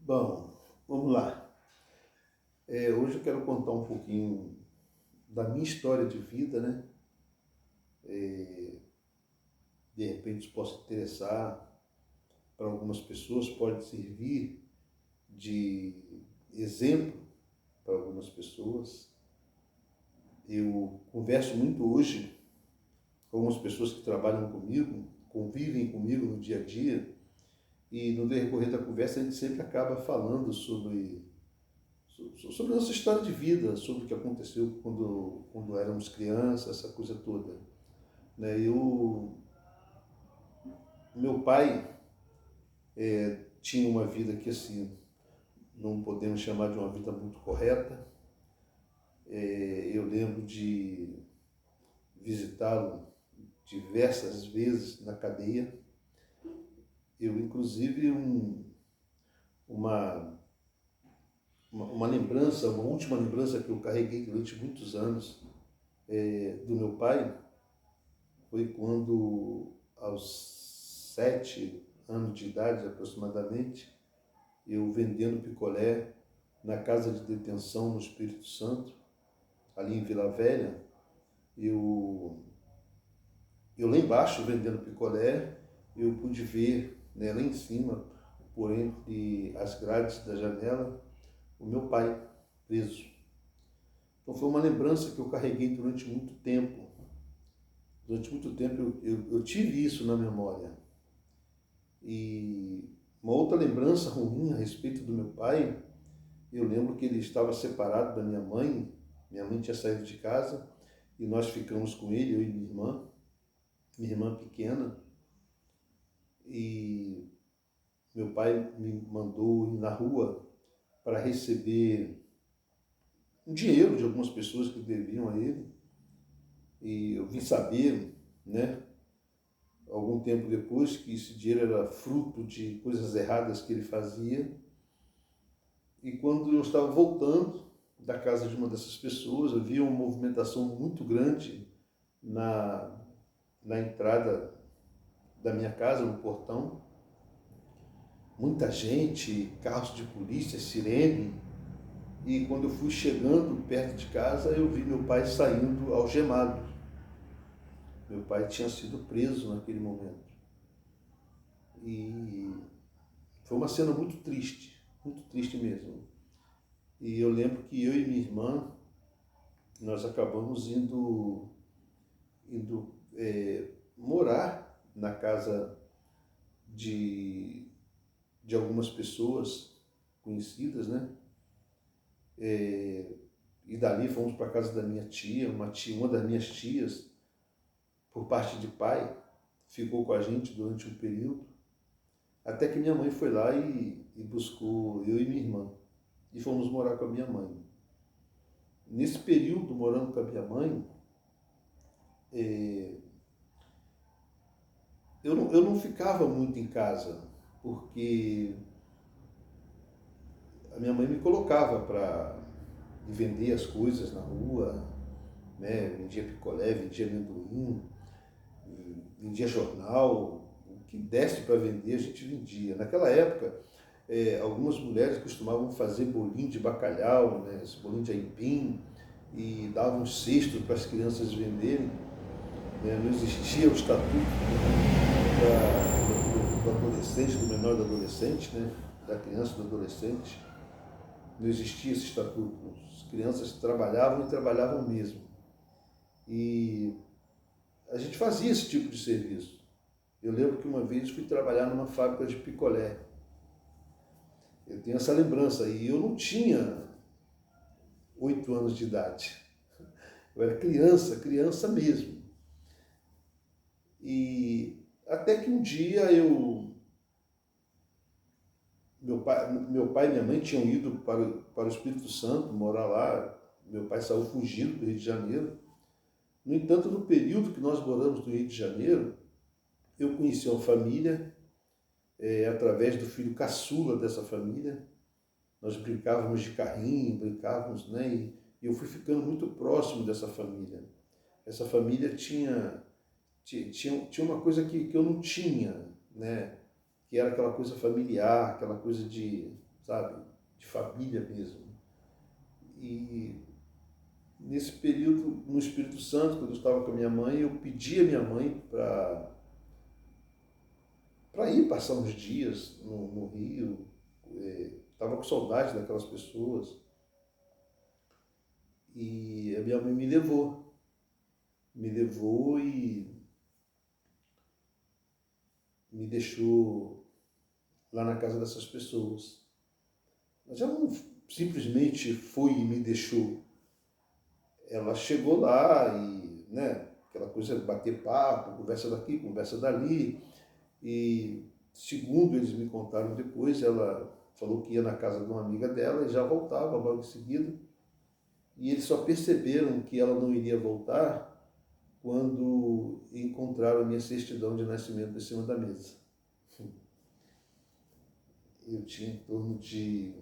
Bom, vamos lá. Hoje eu quero contar um pouquinho da minha história de vida, né? De repente isso possa interessar para algumas pessoas, pode servir de exemplo para algumas pessoas. Eu converso muito hoje com algumas pessoas que trabalham comigo, convivem comigo no dia a dia, e no decorrer da conversa a gente sempre acaba falando sobre a nossa história de vida, sobre o que aconteceu quando éramos crianças, essa coisa toda. Né? Meu pai tinha uma vida que, assim, não podemos chamar de uma vida muito correta. Eu lembro de visitá-lo diversas vezes na cadeia. Inclusive, uma, uma lembrança, uma última lembrança que eu carreguei durante muitos anos do meu pai foi quando, aos 7 anos de idade aproximadamente, eu vendendo picolé na casa de detenção no Espírito Santo, ali em Vila Velha. Eu lá embaixo vendendo picolé, eu pude ver, né, lá em cima, por entre as grades da janela, o meu pai preso. Então foi uma lembrança que eu carreguei durante muito tempo. Durante muito tempo eu tive isso na memória. E uma outra lembrança ruim a respeito do meu pai, eu lembro que ele estava separado da minha mãe. Minha mãe tinha saído de casa e nós ficamos com ele, eu e minha irmã pequena. E meu pai me mandou ir na rua para receber um dinheiro de algumas pessoas que deviam a ele. E eu vim saber, né, algum tempo depois, que esse dinheiro era fruto de coisas erradas que ele fazia. E quando eu estava voltando da casa de uma dessas pessoas, eu vi uma movimentação muito grande na, na entrada da minha casa, no portão. Muita gente, carros de polícia, sirene. E quando eu fui chegando perto de casa, eu vi meu pai saindo algemado. Meu pai tinha sido preso naquele momento. E foi uma cena muito triste mesmo. E eu lembro que eu e minha irmã, nós acabamos indo morar na casa de algumas pessoas conhecidas, né? E dali fomos para a casa da minha tia, uma das minhas tias, por parte de pai, ficou com a gente durante um período, até que minha mãe foi lá e buscou eu e minha irmã, e fomos morar com a minha mãe. Nesse período, morando com a minha mãe, eu não ficava muito em casa, porque a minha mãe me colocava para vender as coisas na rua, né? Vendia picolé, vendia amendoim, vendia jornal, o que desse para vender a gente vendia. Naquela época, algumas mulheres costumavam fazer bolinho de bacalhau, né? Esse bolinho de aipim, e davam cestos para as crianças venderem. Né? Não existia o estatuto do adolescente, do menor do adolescente, né? Da criança e do adolescente. Não existia esse estatuto. As crianças trabalhavam e trabalhavam mesmo. E a gente fazia esse tipo de serviço. Eu lembro que uma vez fui trabalhar numa fábrica de picolé. Eu tenho essa lembrança. E eu não tinha 8 anos de idade. Eu era criança mesmo. E até que um dia meu pai e minha mãe tinham ido para o Espírito Santo, morar lá. Meu pai saiu fugido do Rio de Janeiro. No entanto, no período que nós moramos no Rio de Janeiro, eu conheci uma família, através do filho caçula dessa família. Nós brincávamos de carrinho, brincávamos, né? E eu fui ficando muito próximo dessa família. Essa família tinha uma coisa que eu não tinha, né? Que era aquela coisa familiar, aquela coisa de sabe? De família mesmo. E nesse período, no Espírito Santo, quando eu estava com a minha mãe, eu pedi a minha mãe para ir passar uns dias no Rio. Estava com saudade daquelas pessoas. E a minha mãe me levou. Me levou e me deixou lá na casa dessas pessoas. Mas ela não simplesmente foi e me deixou. Ela chegou lá e, né, aquela coisa de bater papo, conversa daqui, conversa dali. E, segundo eles me contaram depois, ela falou que ia na casa de uma amiga dela e já voltava logo em seguida. E eles só perceberam que ela não iria voltar quando encontraram a minha certidão de nascimento em cima da mesa. Eu tinha em torno de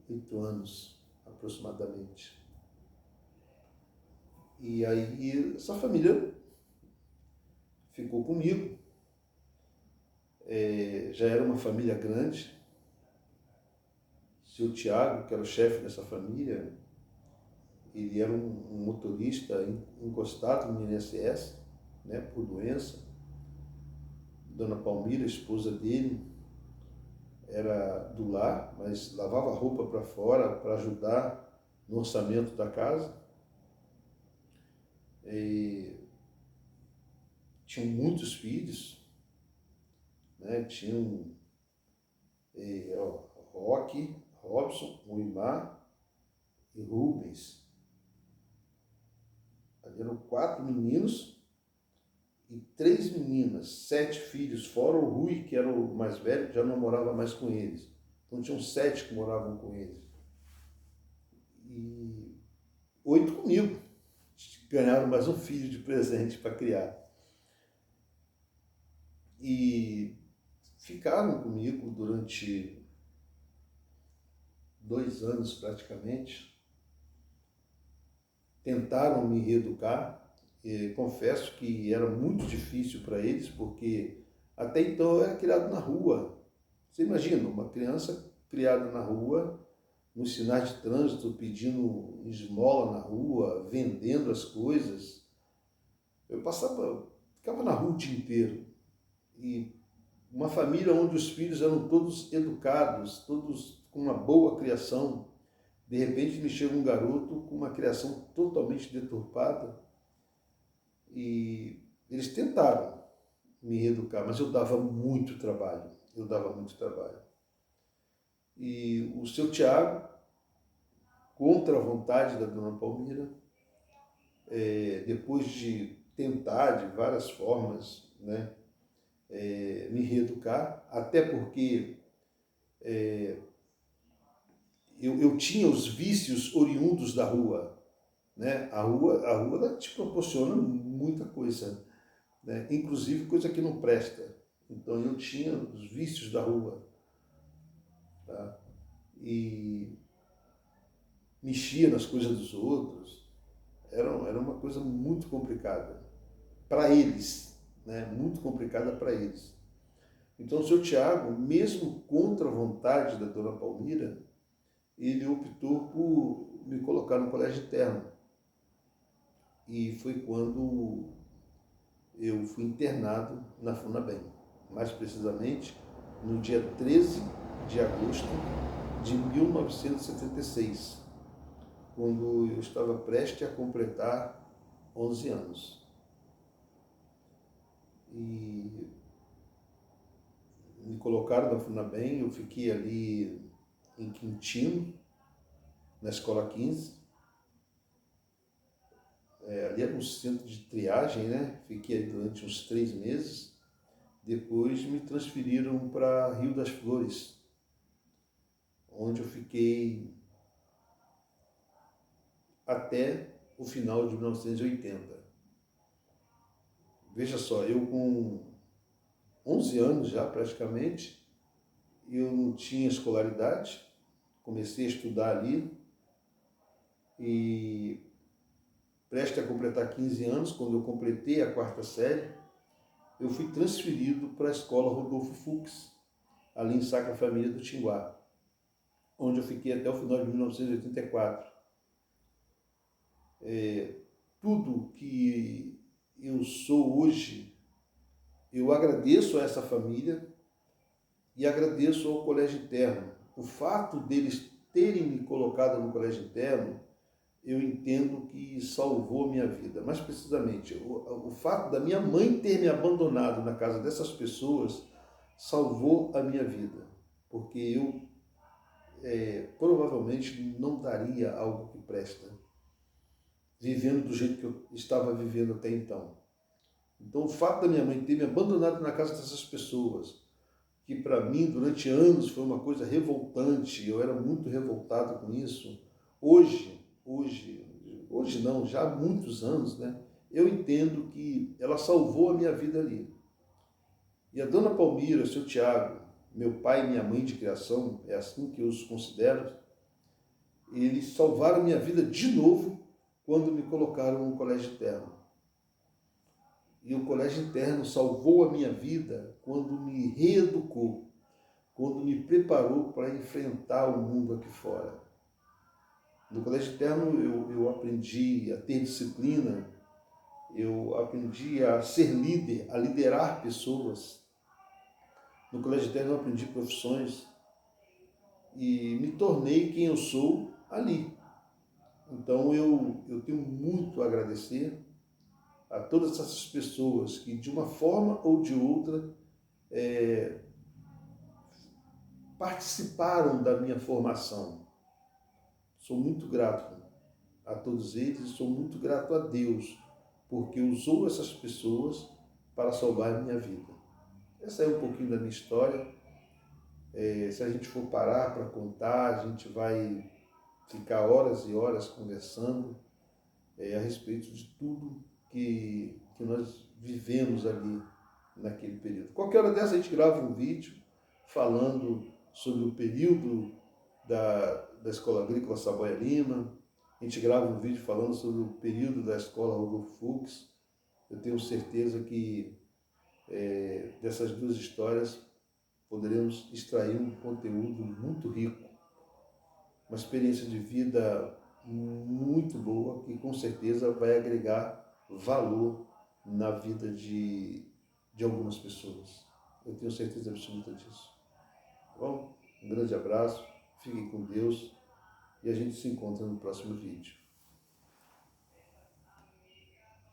8 anos, aproximadamente. E aí essa família ficou comigo. Já era uma família grande. Seu Tiago, que era o chefe dessa família, ele era um motorista encostado no INSS, né, por doença. Dona Palmira, a esposa dele, era do lar, mas lavava roupa para fora para ajudar no orçamento da casa. E tinham muitos filhos, né? Tinham Roque, Robson, Muimar e Rubens. Ali eram 4 meninos e 3 meninas, 7 filhos, fora o Rui, que era o mais velho, que já não morava mais com eles. Então tinham 7 que moravam com eles. E 8 comigo. Ganharam mais um filho de presente para criar. E ficaram comigo durante 2 anos praticamente. Tentaram me reeducar. Confesso que era muito difícil para eles, porque até então eu era criado na rua. Você imagina, uma criança criada na rua, nos sinais de trânsito, pedindo esmola na rua, vendendo as coisas. Eu ficava na rua o dia inteiro. E uma família onde os filhos eram todos educados, todos com uma boa criação. De repente me chega um garoto com uma criação totalmente deturpada. E eles tentaram me reeducar, mas eu dava muito trabalho. E o seu Tiago, contra a vontade da dona Palmira, depois de tentar de várias formas, né, me reeducar, até porque eu tinha os vícios oriundos da rua. Né? A rua ela te proporciona muita coisa, né? Inclusive coisa que não presta. Então eu tinha os vícios da rua, tá? E mexia nas coisas dos outros. Era uma coisa muito complicada para eles, né? Muito complicada para eles. Então o seu Tiago, mesmo contra a vontade da dona Palmira, ele optou por me colocar no colégio interno. E foi quando eu fui internado na FUNABEM, mais precisamente no dia 13 de agosto de 1976, quando eu estava prestes a completar 11 anos. E me colocaram na FUNABEM, eu fiquei ali em Quintino, na Escola 15, ali era um centro de triagem, né? Fiquei durante uns 3 meses. Depois me transferiram para Rio das Flores, onde eu fiquei até o final de 1980. Veja só, eu com 11 anos já praticamente, eu não tinha escolaridade, comecei a estudar ali e prestes a completar 15 anos, quando eu completei a 4ª série, eu fui transferido para a escola Rodolfo Fux, ali em Sacra Família do Tinguá. onde eu fiquei até o final de 1984. Tudo que eu sou hoje, eu agradeço a essa família e agradeço ao colégio interno. O fato deles terem me colocado no colégio interno, eu entendo que salvou a minha vida. Mais precisamente, o fato da minha mãe ter me abandonado na casa dessas pessoas salvou a minha vida. Porque eu provavelmente não daria algo que presta, vivendo do jeito que eu estava vivendo até então. Então, o fato da minha mãe ter me abandonado na casa dessas pessoas, que para mim, durante anos, foi uma coisa revoltante, eu era muito revoltado com isso, hoje não, já há muitos anos, né, eu entendo que ela salvou a minha vida ali. E a dona Palmira, o seu Tiago, meu pai e minha mãe de criação, é assim que eu os considero, eles salvaram a minha vida de novo quando me colocaram no colégio interno. E o colégio interno salvou a minha vida quando me reeducou, quando me preparou para enfrentar o mundo aqui fora. No colégio interno eu aprendi a ter disciplina, eu aprendi a ser líder, a liderar pessoas. No colégio interno eu aprendi profissões e me tornei quem eu sou ali. Então eu tenho muito a agradecer a todas essas pessoas que, de uma forma ou de outra, participaram da minha formação. Sou muito grato a todos eles e sou muito grato a Deus, porque usou essas pessoas para salvar a minha vida. Essa é um pouquinho da minha história. Se a gente for parar para contar, a gente vai ficar horas e horas conversando a respeito de tudo que nós vivemos ali naquele período. Qualquer hora dessa a gente grava um vídeo falando sobre o período da Escola Agrícola Saboia Lima, a gente grava um vídeo falando sobre o período da Escola Rodolfo Fux. Eu tenho certeza que dessas duas histórias poderemos extrair um conteúdo muito rico, uma experiência de vida muito boa que com certeza vai agregar valor na vida de algumas pessoas. Eu tenho certeza absoluta disso. Bom, um grande abraço, fiquem com Deus e a gente se encontra no próximo vídeo.